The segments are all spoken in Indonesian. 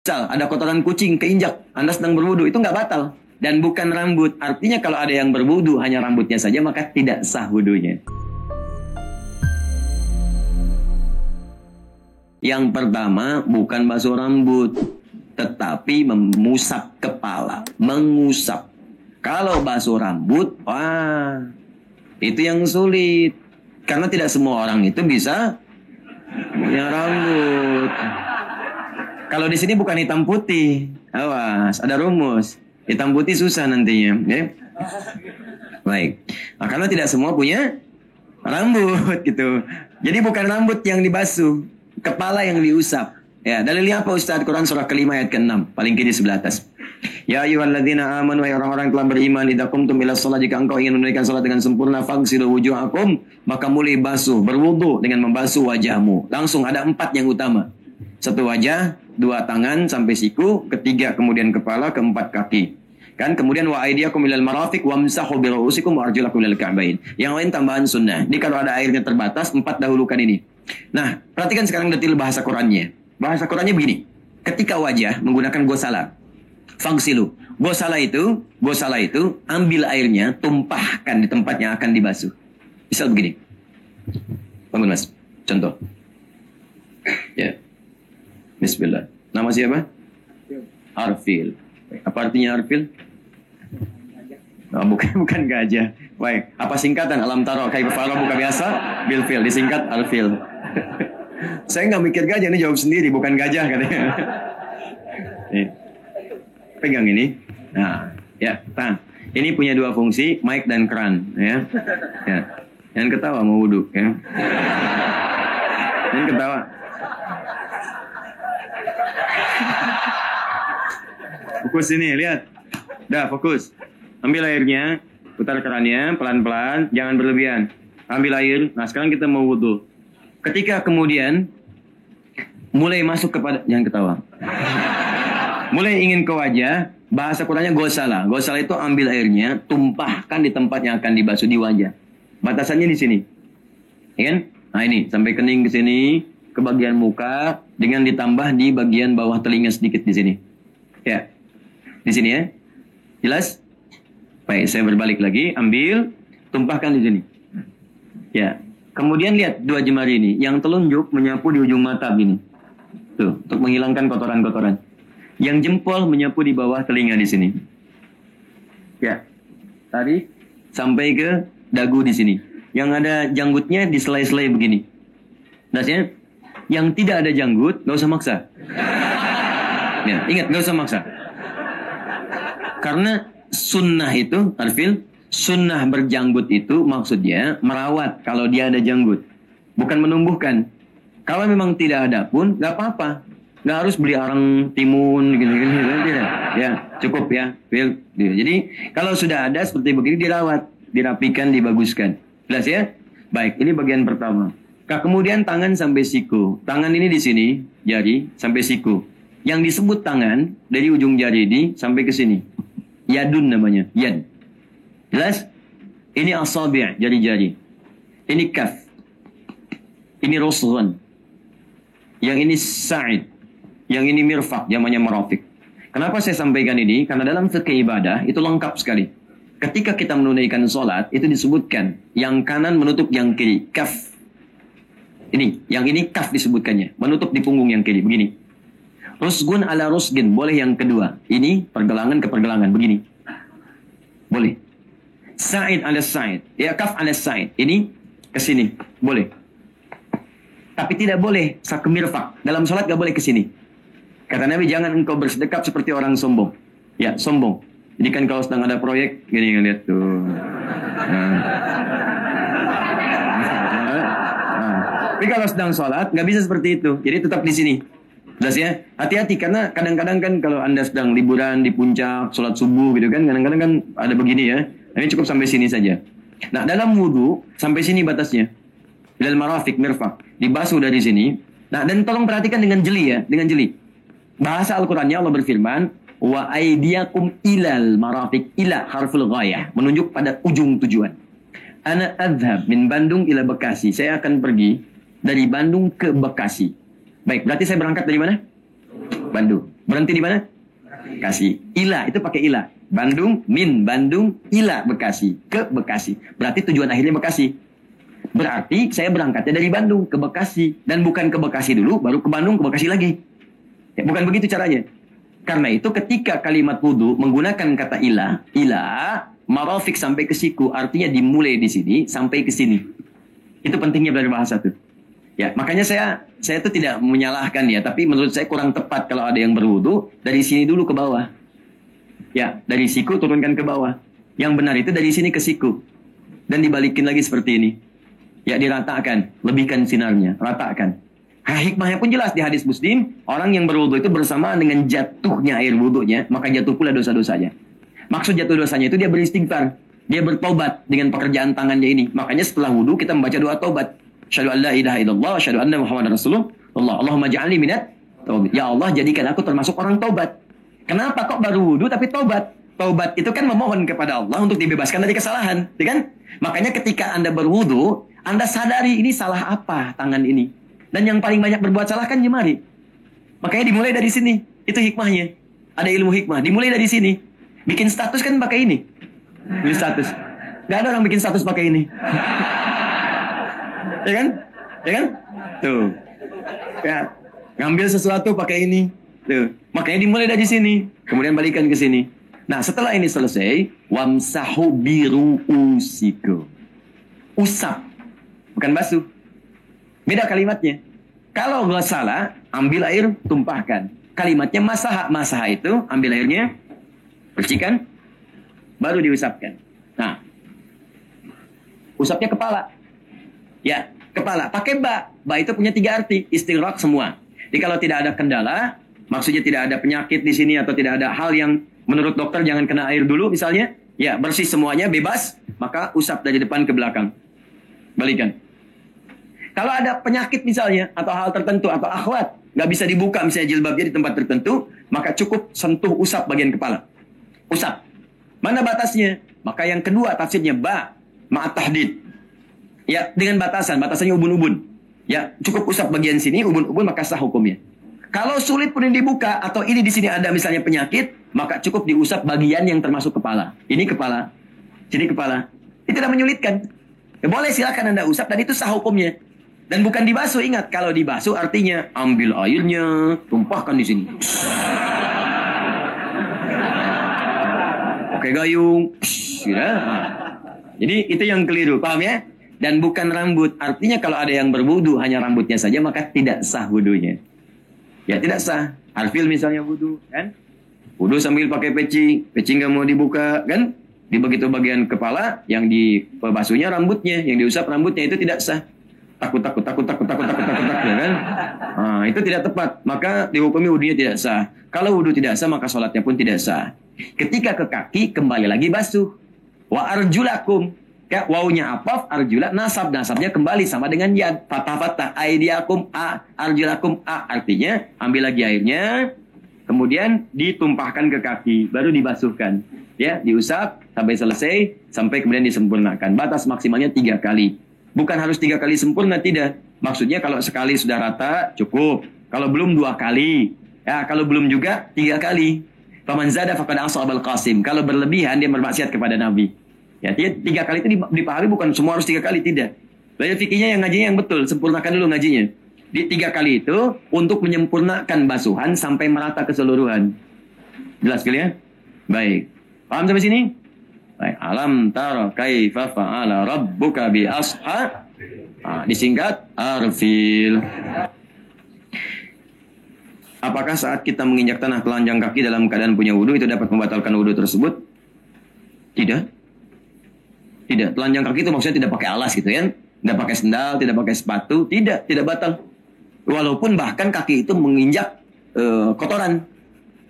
Misal ada kotoran kucing keinjak, Anda sedang berwudu, itu nggak batal. Dan bukan rambut. Artinya kalau ada yang berwudu hanya rambutnya saja, maka tidak sah wudunya. Yang pertama bukan basuh rambut, tetapi mengusap kepala. Mengusap. Kalau basuh rambut, wah, itu yang sulit. Karena tidak semua orang itu bisa punya rambut. Kalau di sini bukan hitam putih, awas, ada rumus. Hitam putih susah nantinya, ya. Baik. Nah, karena tidak semua punya rambut gitu. Jadi bukan rambut yang dibasuh, kepala yang diusap. Ya, dalilnya apa Ustaz? Quran surah ke-5 ayat ke-6, paling kiri sebelah atas. Ya ayyuhalladzina amanu, wahai orang-orang yang telah beriman, idza qumtum ila shalah, jika engkau ingin menunaikan salat dengan sempurna, faghsilu wujuhakum, maka mulai basuh, berwudu dengan membasuh wajahmu. Langsung ada 4 yang utama. 1 wajah, 2 tangan sampai siku, 3 kemudian kepala, 4 kaki. Kan kemudian wa aydiyakum ilal marafiq wamsahu bi ru'usikum wa arjulakum ilal ka'bain. Yang lain tambahan sunnah. Jadi kalau ada airnya terbatas, 4 dahulukan ini. Nah, perhatikan sekarang detil bahasa Qur'annya. Bahasa Qur'annya begini. Ketika wajah menggunakan gosala. Fagsilu. Gosala itu ambil airnya, tumpahkan di tempat yang akan dibasuh. Misal begini. Bangun Mas. Contoh. Ya. Bismillah. Nama siapa? Arfil. Apa artinya Arfil? Oh, bukan gajah. Baik. Apa singkatan? Alam taro kaifa fa'ala buka biasa bil fil, disingkat Arfil. Saya nggak mikir gajah, ini jawab sendiri, bukan gajah katanya. Pegang ini. Nah, ya, tahan. Ini punya 2 fungsi, mic dan keran, ya. Ya. Jangan ketawa mau wudhu, ya. Jangan ketawa. Fokus ini, lihat. Dah, fokus. Ambil airnya, putar kerannya, pelan-pelan, jangan berlebihan. Ambil air. Nah, sekarang kita mau wudhu. Ketika kemudian mulai masuk kepada, jangan ketawa. Mulai ingin ke wajah, bahasa Qur'annya gosala. Gosala itu ambil airnya, tumpahkan di tempat yang akan dibasuh di wajah. Batasannya di sini. Ya kan? Nah, ini sampai kening ke sini, ke bagian muka, dengan ditambah di bagian bawah telinga sedikit di sini. Ya. Di sini ya. Jelas? Baik, saya berbalik lagi, ambil, tumpahkan di sini. Ya. Kemudian lihat 2 jemari ini, yang telunjuk menyapu di ujung mata gini. Tuh, untuk menghilangkan kotoran-kotoran. Yang jempol menyapu di bawah telinga di sini. Ya. Tarik sampai ke dagu di sini. Yang ada janggutnya di selai-selai begini. Dasnya, yang tidak ada janggut, nggak usah maksa. Ya, ingat, nggak usah maksa. Karena sunnah itu, Arfil, sunnah berjanggut itu maksudnya merawat kalau dia ada janggut. Bukan menumbuhkan. Kalau memang tidak ada pun, nggak apa-apa. Nggak harus beli arang timun, gini-gini. Tidak. Ya, cukup ya. Fil. Jadi, kalau sudah ada seperti begini, dirawat. Dirapikan, dibaguskan. Jelas ya? Baik, ini bagian pertama. Nah, kemudian tangan sampai siku. Tangan ini di sini, jari, sampai siku. Yang disebut tangan, dari ujung jari ini sampai ke sini. Yadun namanya, yad. Jelas? Ini asabi', jari-jari. Ini kaf. Ini rusghun. Yang ini sa'id. Yang ini mirfaq, namanya marafiq. Kenapa saya sampaikan ini? Karena dalam fikih ibadah itu lengkap sekali. Ketika kita menunaikan sholat, itu disebutkan yang kanan menutup yang kiri, kaf. Ini, yang ini kaf disebutkannya, menutup di punggung yang kiri, begini. Rusgun ala rusgin, boleh yang kedua. Ini pergelangan ke pergelangan, begini. Boleh. Sa'id ala sa'id. Ya, kaf ala sa'id. Ini ke sini, boleh. Tapi tidak boleh sakemirfak. Dalam sholat gak boleh ke sini. Kata Nabi, jangan engkau bersedekap seperti orang sombong. Ya, sombong. Jadi kan kalau sedang ada proyek, gini lihat tuh. Tapi kalau sedang sholat, gak bisa seperti itu. Jadi tetap di sini. Jelas ya? Hati-hati, karena kadang-kadang kan kalau Anda sedang liburan di puncak, sholat subuh gitu kan, kadang-kadang kan ada begini ya. Ini cukup sampai sini saja. Nah, dalam wudu, sampai sini batasnya. Ilal marafiq, mirfaq. Dibasuh dari sini. Nah, dan tolong perhatikan dengan jeli ya, dengan jeli. Bahasa Al-Qur'annya Allah berfirman, wa aydiyakum ilal marafiq, ila harful ghayah, menunjuk pada ujung tujuan. Ana adhab min Bandung ila Bekasi. Saya akan pergi dari Bandung ke Bekasi. Baik, berarti saya berangkat dari mana? Bandung. Berhenti di mana? Bekasi. Ila, itu pakai ila. Bandung, Bandung, ila Bekasi. Ke Bekasi. Berarti tujuan akhirnya Bekasi. Berarti saya berangkatnya dari Bandung ke Bekasi. Dan bukan ke Bekasi dulu, baru ke Bandung, ke Bekasi lagi. Ya, bukan begitu caranya. Karena itu ketika kalimat wudu menggunakan kata ila, marofik sampai ke siku, artinya dimulai di sini sampai ke sini. Itu pentingnya belajar bahasa tuh. Ya, makanya saya tuh tidak menyalahkan ya, tapi menurut saya kurang tepat kalau ada yang berwudu dari sini dulu ke bawah. Ya, dari siku turunkan ke bawah. Yang benar itu dari sini ke siku. Dan dibalikin lagi seperti ini. Ya, diratakan, lebihkan sinarnya, ratakan. Hikmahnya pun jelas di hadis Muslim, orang yang berwudu itu bersamaan dengan jatuhnya air wudunya, maka jatuh pula dosa-dosanya. Maksud jatuh dosanya itu dia beristighfar, dia bertobat dengan pekerjaan tangannya ini. Makanya setelah wudu kita membaca doa taubat. Asyhadu an la ilaha illallah, asyhadu anna Muhammadar Rasulullah. Allahumma ja'alni minat taubat. Ya Allah, jadikan aku termasuk orang taubat. Kenapa kok baru wudu tapi taubat? Taubat itu kan memohon kepada Allah untuk dibebaskan dari kesalahan, ya kan? Makanya ketika Anda berwudu, Anda sadari ini salah apa tangan ini. Dan yang paling banyak berbuat salah kan jemari. Makanya dimulai dari sini. Itu hikmahnya. Ada ilmu hikmah. Dimulai dari sini. Bikin status kan pakai ini. Bikin status. Gak ada orang bikin status pakai ini. Ya kan? Ya kan? Tuh. Ya. Ngambil sesuatu pakai ini. Tuh. Makanya dimulai dari sini. Kemudian balikan ke sini. Nah, setelah ini selesai, wamsahu biru'usikum. Usap. Bukan basuh. Beda kalimatnya. Kalau nggak salah, ambil air, tumpahkan. Kalimatnya masaha. Masaha itu, ambil airnya, bersihkan, baru diusapkan. Nah, usapnya kepala. Ya, kepala. Pakai ba. Ba itu punya 3 arti. Istighraq semua. Jadi kalau tidak ada kendala, maksudnya tidak ada penyakit di sini atau tidak ada hal yang menurut dokter jangan kena air dulu misalnya, ya bersih semuanya, bebas, maka usap dari depan ke belakang. Balikan. Kalau ada penyakit misalnya, atau hal tertentu, atau akhwat, nggak bisa dibuka misalnya jilbabnya di tempat tertentu, maka cukup sentuh usap bagian kepala. Usap. Mana batasnya? Maka yang kedua tafsirnya ba, ma'at tahdid. Ya, dengan batasan, batasannya ubun-ubun. Ya, cukup usap bagian sini, ubun-ubun, maka sah hukumnya. Kalau sulit pun yang dibuka, atau ini di sini ada misalnya penyakit, maka cukup diusap bagian yang termasuk kepala. Ini kepala, sini kepala. Itu tidak menyulitkan. Ya, boleh silakan Anda usap, dan itu sah hukumnya. Dan bukan dibasuh, ingat. Kalau dibasuh artinya ambil airnya, tumpahkan di sini. Oke gayung. Ya. Jadi itu yang keliru, paham ya? Dan bukan rambut. Artinya kalau ada yang berwudu hanya rambutnya saja, maka tidak sah wudunya. Ya tidak sah. Harfil misalnya wudu, kan? Wudu sambil pakai peci nggak mau dibuka, kan? Di begitu bagian kepala, yang dibasuhnya rambutnya, yang diusap rambutnya, itu tidak sah. Takut, ya kan? Nah, itu tidak tepat. Maka dihukumi wudunya tidak sah. Kalau wudu tidak sah, maka sholatnya pun tidak sah. Ketika ke kaki, kembali lagi basuh. Wa arjulakum. Ya, wawunya apaf, arjula nasab. Nasabnya kembali sama dengan yad. Fatah. Aidiakum a, arjulakum a. Artinya, ambil lagi airnya, kemudian ditumpahkan ke kaki, baru dibasuhkan. Ya, diusap sampai selesai, sampai kemudian disempurnakan. Batas maksimalnya 3 kali. Bukan harus 3 kali sempurna, tidak. Maksudnya kalau sekali sudah rata, cukup. Kalau belum 2 kali. Ya, kalau belum juga 3 kali. Faman zada faqad asa Abul Qasim. Kalau berlebihan, dia bermaksiat kepada Nabi. Ya, 3 kali itu dipahami bukan semua harus 3 kali, tidak. Belajar fikihnya yang ngajinya yang betul, sempurnakan dulu ngajinya. Di 3 kali itu untuk menyempurnakan basuhan sampai merata keseluruhan. Jelas kalian? Baik. Paham sampai sini? Baik. Alam tara kaifa fa'ala rabbuka bi ashab. Disingkat arfil. Apakah saat kita menginjak tanah telanjang kaki dalam keadaan punya wudu itu dapat membatalkan wudu tersebut? Tidak. Tidak. Telanjang kaki itu maksudnya tidak pakai alas gitu ya. Tidak pakai sendal, tidak pakai sepatu, tidak batal. Walaupun bahkan kaki itu menginjak kotoran.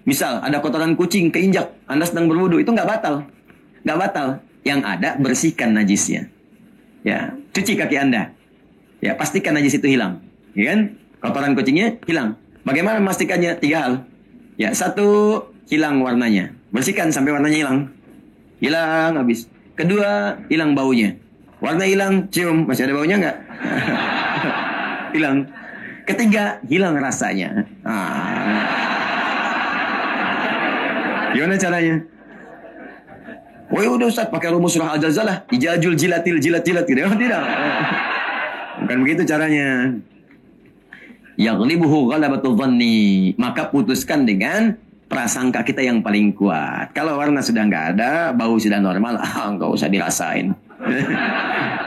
Misal ada kotoran kucing keinjak, Anda sedang berwudu, itu nggak batal. Nggak batal. Yang ada bersihkan najisnya. Ya, cuci kaki Anda. Ya, pastikan najis itu hilang. Ya kan? Kotoran kucingnya hilang. Bagaimana memastikannya? 3 hal. Ya, 1, hilang warnanya. Bersihkan sampai warnanya hilang. Hilang habis. 2, hilang baunya. Warna hilang, cium, masih ada baunya nggak? Hilang. 3, hilang rasanya. Gimana caranya? Oh ya udah Ustaz, pakai rumus surah Al-Zalzalah. Ijajul jilatil jilat-jilat gitu. Oh, tidak. Bukan begitu caranya. Yaghlibuhu ghalabatul dhanni. Maka putuskan dengan prasangka kita yang paling kuat. Kalau warna sudah nggak ada, bau sudah normal, nggak usah dirasain.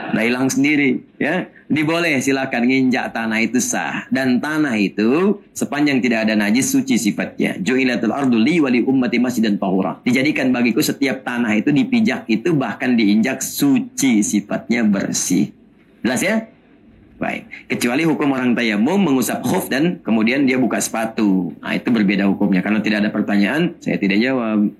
Udah hilang sendiri, ya. Diboleh, silakan nginjak tanah itu sah. Dan tanah itu sepanjang tidak ada najis suci sifatnya. Ju'ilatul ardu li wa li ummati masjidan tahura. Dijadikan bagiku setiap tanah itu dipijak itu bahkan diinjak suci sifatnya bersih. Jelas ya? Baik. Kecuali hukum orang tayamum mengusap khuf dan kemudian dia buka sepatu. Nah, itu berbeda hukumnya. Karena tidak ada pertanyaan, saya tidak jawab.